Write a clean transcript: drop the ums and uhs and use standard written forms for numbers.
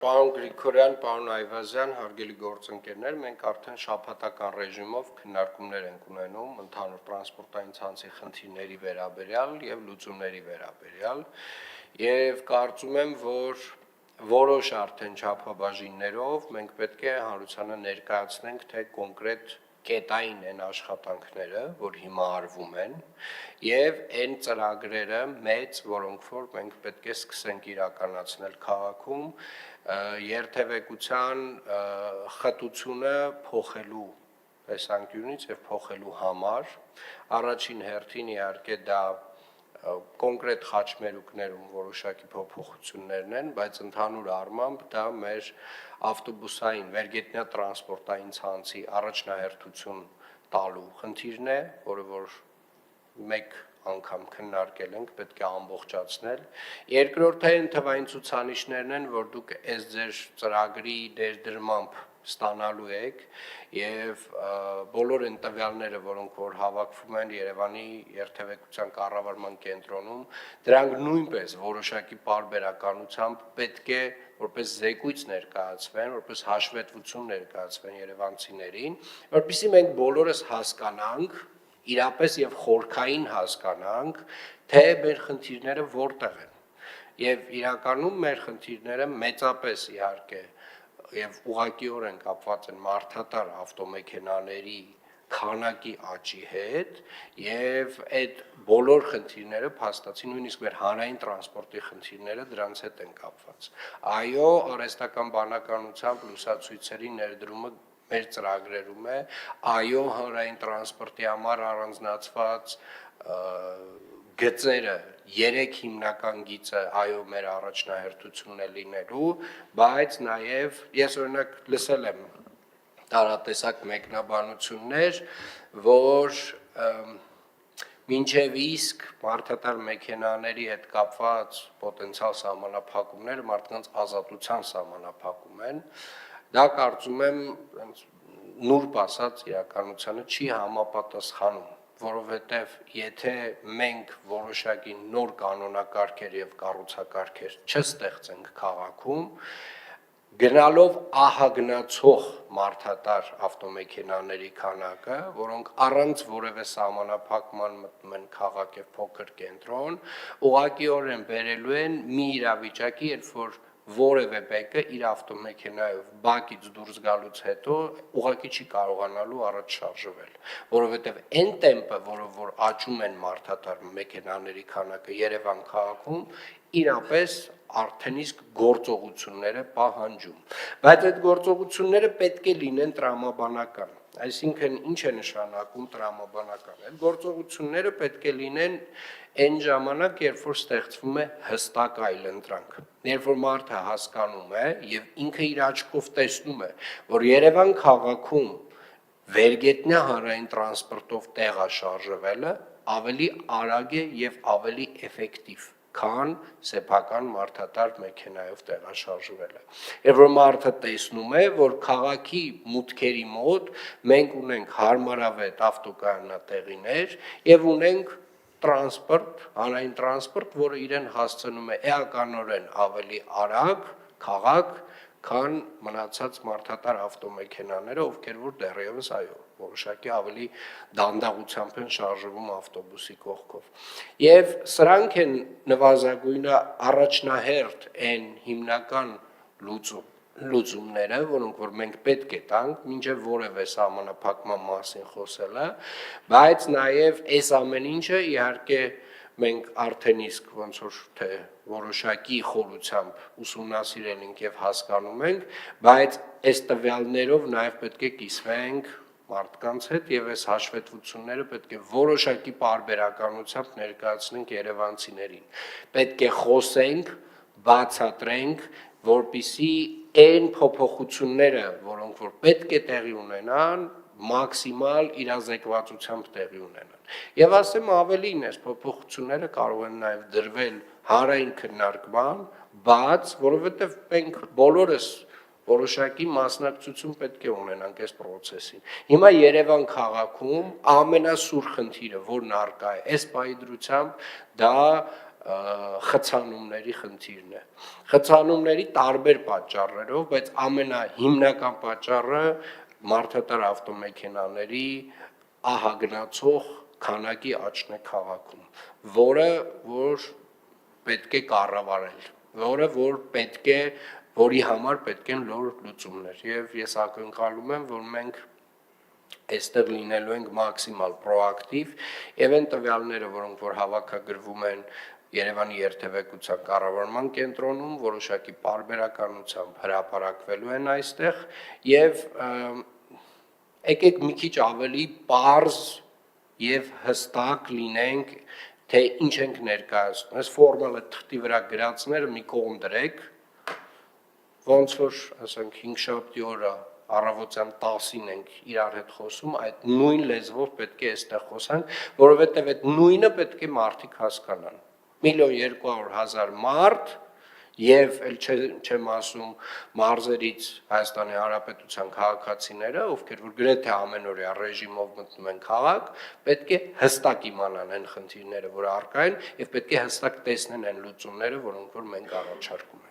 Պարոն Գրիգորյան, պարոն Այվազյան, հարգելի գործընկերներ, մենք արդեն շաբաթական ռեժիմով քննարկումներ ենք ունենում ընդհանուր տրանսպորտային ցանցի խնդիրների վերաբերյալ եւ լուծումների վերաբերյալ եւ կարծում եմ, որ որոշ արդեն չափաբաժիններով մենք պետք է հանրությանը ներկայացնենք թե կոնկրետ կետային են աշխատանքները, որ հիմա արվում են, եւ այն ծրագրերը մեծ, որոնք որ մենք պետք է սկսենք իրականացնել քաղաքում, երթևեկության խտությունը փոխելու տեսանկյունից եւ փոխելու համար, առաջին հերթին իհարկե դա կոնկրետ խաչմերուկներում որոշակի փոփոխություններն են, բայց ընդհանուր առմամբ դա մեր ավտոբուսային վերգետնյա տրանսպորտային ցանցի առաջնահերթություն տալու խնդիրն է, որը որ մեկ անգամ քննարկել ենք, պետք է ամբողջացնել։ Երկրորդային թվային ցուցանիշներն են, որ դուք այս ձեր ծրագրի ներդրմամբ ստանալու եք եւ բոլոր այն տվյալները, որոնք որ հավաքվում են Երևանի երթևեկության կառավարման կենտրոնում, դրանք նույնպես որոշակի պարբերականությամբ պետք է որպես զեկույց ներկայացվեն, որպես հաշվետվություն ներկայացվեն երևանցիներին, որպեսզի մենք բոլորս հասկանանք, իրապես եւ խորքային հասկանանք, թե մեր խնդիրները որտեղ են։ Եվ իրականում մեր խնդիրները մեծապես իհարկե եւ ուղղակիորեն կապված են մարդատար ավտոմեքենաների քանակի աճի հետ եւ այդ բոլոր խնդիրները փաստացի նույնիսկ մեր հանրային տրանսպորտի խնդիրները դրանց հետ են կապված։ Այո, արհեստական բանականությամբ լուսացույցերի ներդրումը մեր ծրագրերում է, այո, հանրային տրանսպորտի համար առանձնացված գծերը 3 հիմնական գիծը այո մեր առաջնահերթությունն է լինելու, բայց նաև ես օրինակ լսել եմ տարատեսակ մեկնաբանություններ, որ մինչև իսկ մարդատար մեքենաների հետ կապված պոտենցիալ սահմանափակումներ մարդկանց ազատության սահմանափակում են, դա կարծում եմ նուրբ ասած իրականությանը չի համապատասխանում, որովհետև եթե մենք որոշակի նոր կանոնակարգեր եւ կառուցակարգեր չստեղծենք քաղաքում, գնալով ահագնացող մարդատար ավտոմեքենաների քանակը, որոնք առանց որևէ սահմանափակման մտնում են քաղաք եւ փոքր կենտրոն, ուղղակիորեն բերելու են մի իրավիճակի, երբ որ որևէ մեկը իր ավտոմեքենայով բակից դուրս գալուց հետո ուղղակի չի կարողանալու առաջ շարժվել, որովհետև այն տեմպը, որով որ աճում են մարդատար մեքենաների քանակը Երևան քաղաքում, իրապես արդեն իսկ գործողությունները պահանջում, բայց այդ գործողությունները պետք է լինեն տրամաբանական, այսինքն ինչ է նշանակում տրամաբանական, այդ գործողությունները պետք է լինեն այն ժամանակ, երբ որ ստեղծվում է հստակ այլընտրանք, երբ որ մարդը հասկանում է եւ ինքը իր աչքով տեսնում է, որ Երևան քաղաքում վերգետնյա հանրային տրանսպորտով տեղաշարժվելը ավելի արագ է եւ ավելի էֆեկտիվ, քան սեփական մարդատար մեքենայով տեղաշարժվելը։ Եվ որ մարդը տեսնում է, որ քաղաքի մուտքերի մոտ մենք ունենք հարմարավետ ավտոկայանատեղիներ եւ ունենք տրանսպորտ, հանրային տրանսպորտ, որը իրեն հասցնում է էականորեն ավելի արագ քաղաք, քան մնացած մարդատար ավտոմեքենաները, ովքեր որ դեռևս այո, որոշակի ավելի դանդաղությամբ են շարժվում ավտոբուսի կողքով։ Եվ սրանք են նվազագույնը առաջնահերթ այն հիմնական լուծումները, որոնք որ մենք պետք է տանք, մինչև որևէ սահմանափակման մասին խոսելը, բայց նաև այս ամեն ինչը իհարկե մենք արդեն իսկ ոնց որ թե որոշակի խորությամբ ուսումնասիրել ենք եւ հասկանում ենք, բայց այս տվյալներով նաև պետք է կիսվենք մարդկանց հետ եւ այս հաշվետվությունները պետք է որոշակի պարբերականությամբ ներկայացնենք երևանցիներին։ Պետք է խոսենք, բացատրենք, որպիսի այն փոփոխությունները, որոնք որ պետք է տեղի ունենան, մաքսիմալ իրազեկվածությամբ տեղի ունենան։ Եվ ասեմ ավելին, այս փոփոխությունները կարող են նաև դրվել հանրային քննարկման, բաց, որովհետև մենք բոլորս որոշակի մասնակցություն պետք է ունենանք այս process-ին։ Հիմա Երևան քաղաքում ամենասուր խնդիրը, որն առկա է այս պահի դրությամբ, դա խցանումների խնդիրն է։ Խցանումների տարբեր պատճառներով, բայց ամենահիմնական պատճառը մարդատար ավտոմեքենաների ահագնացող քանակի աճն է քաղաքում, որ պետք է կառավարել, որի համար պետք են նոր լուծումներ, եւ ես ակնկալում եմ, որ մենք այստեղ լինելու ենք մաքսիմալ պրոակտիվ եւ այն տվյալները, որոնք որ հավաքագրվում են Երևանի երթևեկության կառավարման կենտրոնում, որոշակի պարբերականությամբ հրապարակվելու են այստեղ եւ եկեք մի քիչ ավելի պարզ եւ հստակ լինենք, թե ինչ ենք ներկայացնում։ Այս ֆորմալը թղթի վրա գրածները մի կողմ դրեք, ոնց որ, ասենք, 5-շաբթի օրը առավոտյան 10-ին ենք իրար հետ խոսում, այդ նույն լեզվով պետք է այստեղ խոսանք, որովհետև այդ նույնը պետք է մարդիկ հասկանան։ 1.200.000 մարդ եւ էլ չեմ ասում մարզերից Հայաստանի Հանրապետության քաղաքացիները, ովքեր որ գրեթե ամենօրյա ռեժիմով մտնում են քաղաք, պետք է հստակ իմանան այն խնդիրները, որ առկա են, եւ պետք է հստակ տեսնեն այն լուծումները, որոնք որ մենք առաջարկում ենք։